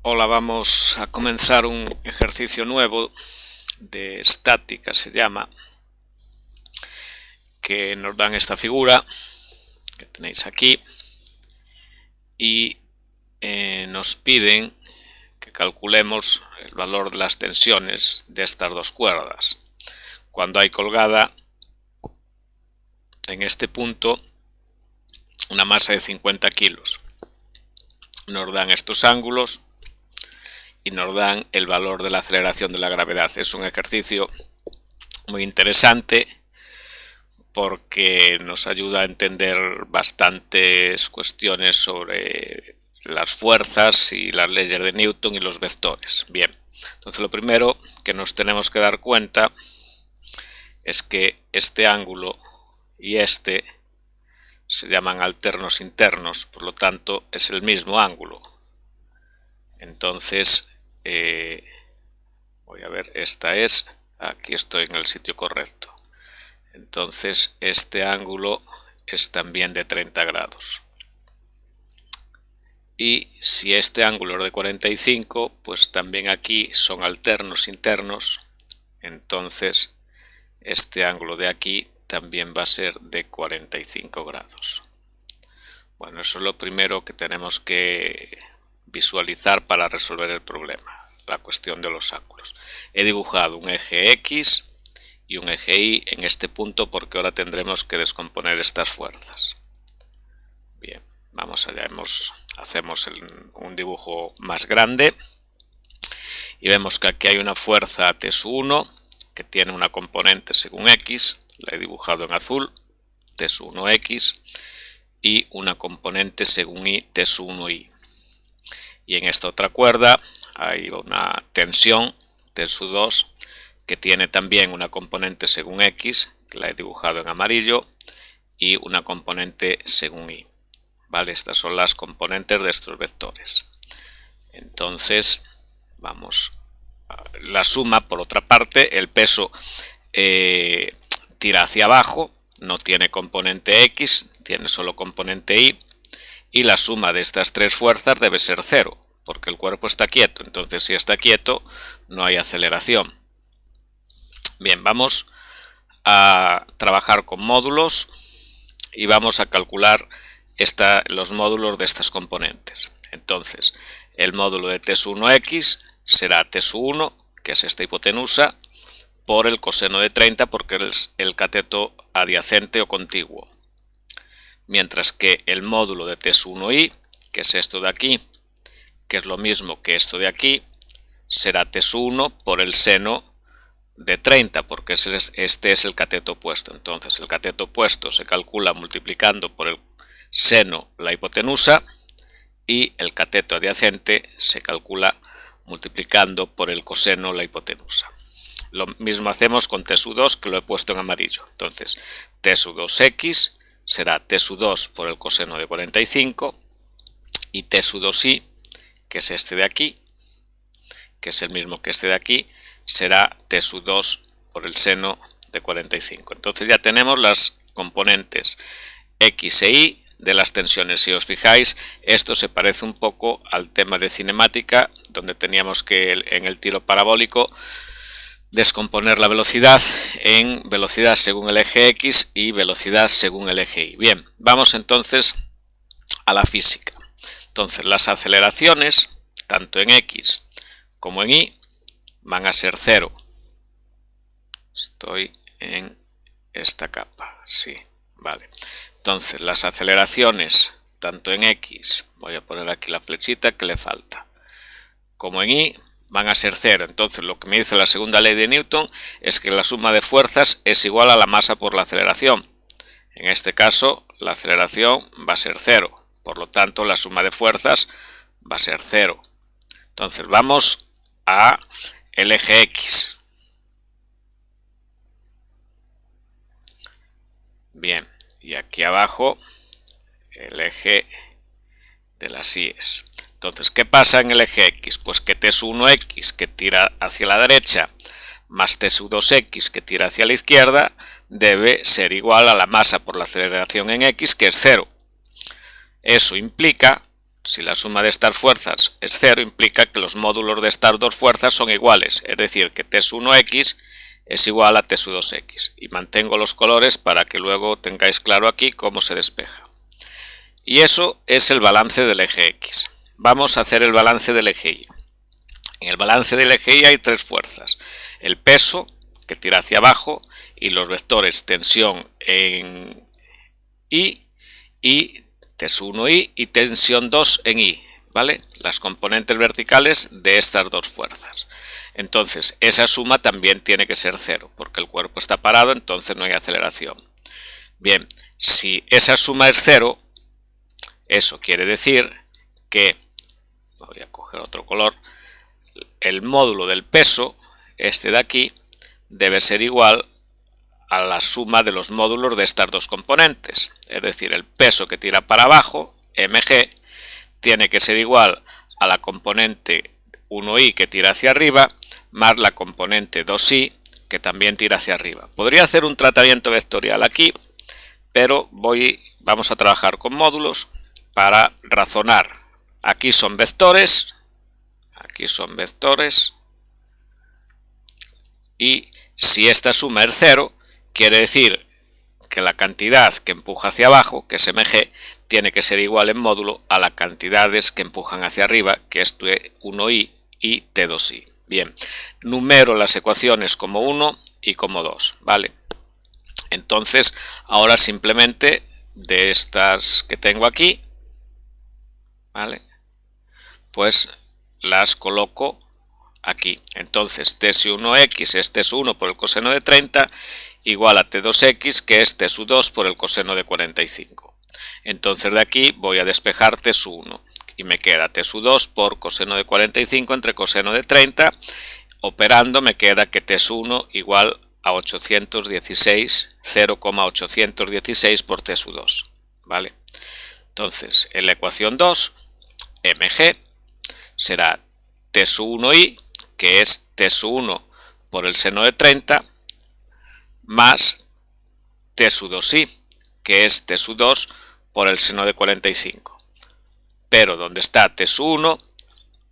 Hola, vamos a comenzar un ejercicio nuevo de estática, se llama, que nos dan esta figura que tenéis aquí y nos piden que calculemos el valor de las tensiones de estas dos cuerdas cuando hay colgada en este punto una masa de 50 kilos. Nos dan estos ángulos y nos dan el valor de la aceleración de la gravedad. Es un ejercicio muy interesante porque nos ayuda a entender bastantes cuestiones sobre las fuerzas y las leyes de Newton y los vectores. Bien, entonces lo primero que nos tenemos que dar cuenta es que este ángulo y este se llaman alternos internos, por lo tanto es el mismo ángulo. Entonces voy a ver, aquí estoy en el sitio correcto. Entonces este ángulo es también de 30 grados. Y si este ángulo es de 45, pues también aquí son alternos internos. Entonces este ángulo de aquí también va a ser de 45 grados. Bueno, eso es lo primero que tenemos que visualizar para resolver el problema, la cuestión de los ángulos. He dibujado un eje X y un eje Y en este punto porque ahora tendremos que descomponer estas fuerzas. Bien, vamos allá, hacemos un dibujo más grande y vemos que aquí hay una fuerza T1 que tiene una componente según X, la he dibujado en azul, T1X, y una componente según Y, T1Y. Y en esta otra cuerda hay una tensión, T2, que tiene también una componente según X, que la he dibujado en amarillo, y una componente según Y. ¿Vale? Estas son las componentes de estos vectores. Entonces, vamos a la suma. Por otra parte, el peso tira hacia abajo, no tiene componente X, tiene solo componente Y, y la suma de estas tres fuerzas debe ser 0, porque el cuerpo está quieto. Entonces, si está quieto, no hay aceleración. Bien, vamos a trabajar con módulos y vamos a calcular los módulos de estas componentes. Entonces, el módulo de T1X será T1, que es esta hipotenusa, por el coseno de 30, porque es el cateto adyacente o contiguo. Mientras que el módulo de T1Y, que es esto de aquí, que es lo mismo que esto de aquí, será T1 por el seno de 30, porque este es el cateto opuesto. Entonces el cateto opuesto se calcula multiplicando por el seno la hipotenusa y el cateto adyacente se calcula multiplicando por el coseno la hipotenusa. Lo mismo hacemos con T2, que lo he puesto en amarillo. Entonces T2X será T2 por el coseno de 45 y T2Y, que es este de aquí, que es el mismo que este de aquí, será T2 por el seno de 45. Entonces ya tenemos las componentes X e Y de las tensiones. Si os fijáis, esto se parece un poco al tema de cinemática, donde teníamos que en el tiro parabólico descomponer la velocidad en velocidad según el eje X y velocidad según el eje Y. Bien, vamos entonces a la física. Entonces las aceleraciones, tanto en X como en Y, van a ser 0. Estoy en esta capa, sí, vale. Entonces las aceleraciones, tanto en X, voy a poner aquí la flechita que le falta, como en Y, van a ser 0. Entonces lo que me dice la segunda ley de Newton es que la suma de fuerzas es igual a la masa por la aceleración. En este caso la aceleración va a ser 0, por lo tanto la suma de fuerzas va a ser 0. Entonces vamos a el eje X. Bien, y aquí abajo el eje de las Y's. Entonces, ¿qué pasa en el eje X? Pues que T1X, que tira hacia la derecha, más T2X, que tira hacia la izquierda, debe ser igual a la masa por la aceleración en X, que es 0. Eso implica Si la suma de estas fuerzas es 0, implica que los módulos de estas dos fuerzas son iguales, es decir, que T1x es igual a T2x. Y mantengo los colores para que luego tengáis claro aquí cómo se despeja. Y eso es el balance del eje X. Vamos a hacer el balance del eje Y. En el balance del eje Y hay tres fuerzas. El peso, que tira hacia abajo, y los vectores tensión en Y y T1Y y tensión 2 en Y, ¿vale? Las componentes verticales de estas dos fuerzas. Entonces, esa suma también tiene que ser 0, porque el cuerpo está parado, entonces no hay aceleración. Bien, si esa suma es 0, eso quiere decir que, voy a coger otro color, el módulo del peso, este de aquí, debe ser igual a la suma de los módulos de estas dos componentes. Es decir, el peso que tira para abajo, mg, tiene que ser igual a la componente 1i que tira hacia arriba, más la componente 2i que también tira hacia arriba. Podría hacer un tratamiento vectorial aquí, pero vamos a trabajar con módulos para razonar. Aquí son vectores, y si esta suma es 0, quiere decir que la cantidad que empuja hacia abajo, que es mg, tiene que ser igual en módulo a las cantidades que empujan hacia arriba, que es T1i y T2i. Bien, numero las ecuaciones como 1 y como 2, ¿vale? Entonces, ahora simplemente de estas que tengo aquí, ¿vale? Pues las coloco aquí. Entonces, T1x es T1 por el coseno de 30 igual a T2x, que es T2 por el coseno de 45. Entonces de aquí voy a despejar T1 y me queda T2 por coseno de 45 entre coseno de 30. Operando me queda que T1 igual a 0,816 por T2, ¿vale? Entonces, en la ecuación 2, mg será T1i, que es T1 por el seno de 30, más T2i, que es T2 por el seno de 45. Pero donde está T1,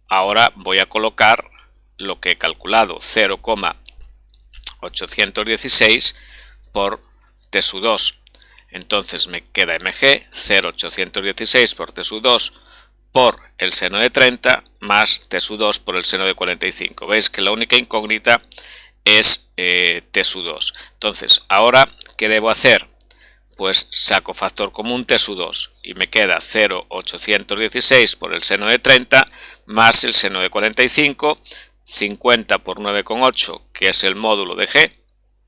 ahora voy a colocar lo que he calculado, 0,816 por T2. Entonces me queda mg 0,816 por T2 por el seno de 30 más T2 por el seno de 45. Veis que la única incógnita es T2. Entonces, ahora, ¿qué debo hacer? Pues saco factor común T2 y me queda 0,816 por el seno de 30 más el seno de 45, 50 por 9,8, que es el módulo de G,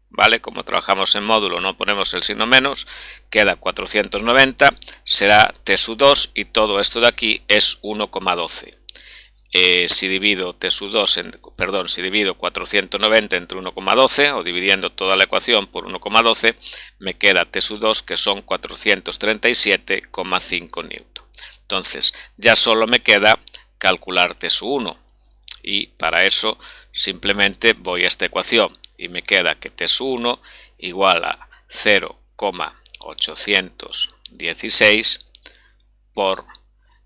¿vale? Como trabajamos en módulo no ponemos el signo menos, queda 490, será T2 y todo esto de aquí es 1,12. Si divido si divido 490 entre 1,12 o dividiendo toda la ecuación por 1,12, me queda T2 que son 437,5 newton. Entonces ya solo me queda calcular T1 y para eso simplemente voy a esta ecuación y me queda que T1 igual a 0,816 por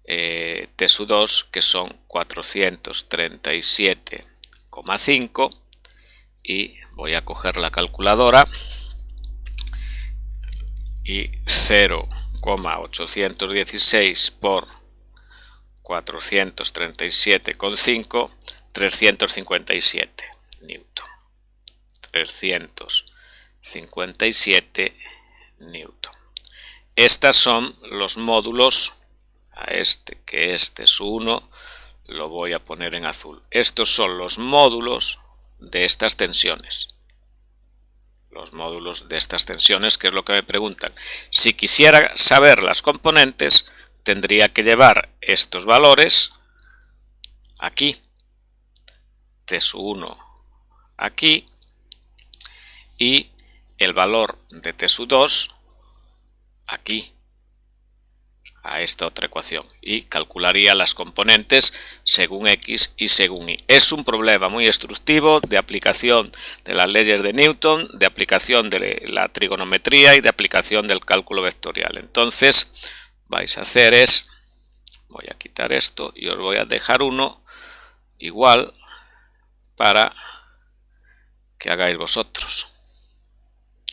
T2 que son 437,5 y voy a coger la calculadora y 0,816 por 437,5, 357 newton. 357 newton. Estas son los módulos a este, que este es 1, lo voy a poner en azul. Estos son los módulos de estas tensiones. Los módulos de estas tensiones, que es lo que me preguntan. Si quisiera saber las componentes, tendría que llevar estos valores aquí, T1 aquí, y el valor de T2 aquí, a esta otra ecuación, y calcularía las componentes según X y según Y. Es un problema muy instructivo de aplicación de las leyes de Newton, de aplicación de la trigonometría y de aplicación del cálculo vectorial. Entonces vais a hacer es, voy a quitar esto y os voy a dejar uno igual para que hagáis vosotros.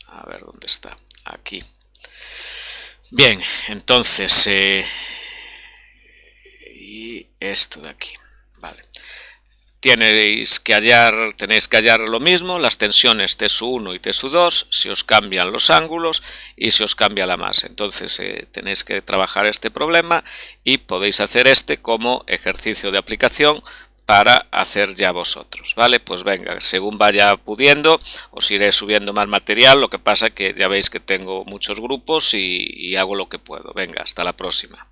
A ver dónde está, aquí. Bien, entonces y esto de aquí, vale. Tenéis que hallar lo mismo, las tensiones T1 y T2, si os cambian los ángulos y si os cambia la masa. Entonces tenéis que trabajar este problema y podéis hacer este como ejercicio de aplicación para hacer ya vosotros, ¿vale? Pues venga, según vaya pudiendo, os iré subiendo más material, lo que pasa que ya veis que tengo muchos grupos y hago lo que puedo. Venga, hasta la próxima.